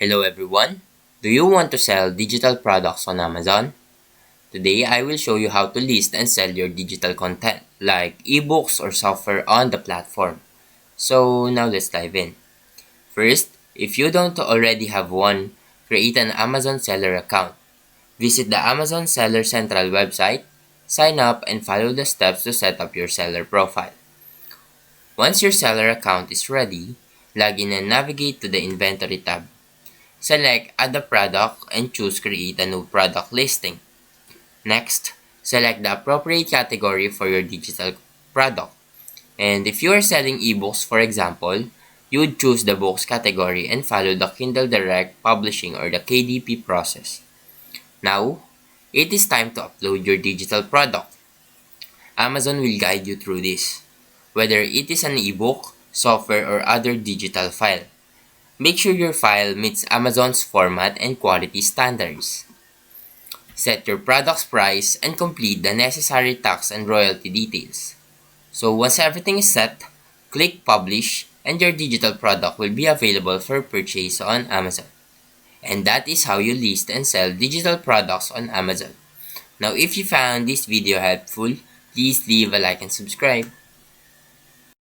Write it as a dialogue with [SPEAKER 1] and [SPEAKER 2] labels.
[SPEAKER 1] Hello everyone. Do you want to sell digital products on Amazon? Today I will show you how to list and sell your digital content like ebooks or software on the platform. So now let's dive in. First, if you don't already have one, create an Amazon seller account. Visit the Amazon Seller Central website, sign up and follow the steps to set up your seller profile. Once your seller account is ready, log in and navigate to the Inventory tab. Select Add a Product and choose Create a New Product Listing. Next, select the appropriate category for your digital product. And if you are selling ebooks, for example, you would choose the books category and follow the Kindle Direct Publishing or the KDP process. Now, it is time to upload your digital product. Amazon will guide you through this, whether it is an ebook, software, or other digital file. Make sure your file meets Amazon's format and quality standards. Set your product's price and complete the necessary tax and royalty details. So once everything is set, click Publish and your digital product will be available for purchase on Amazon. And that is how you list and sell digital products on Amazon. Now if you found this video helpful, please leave a like and subscribe.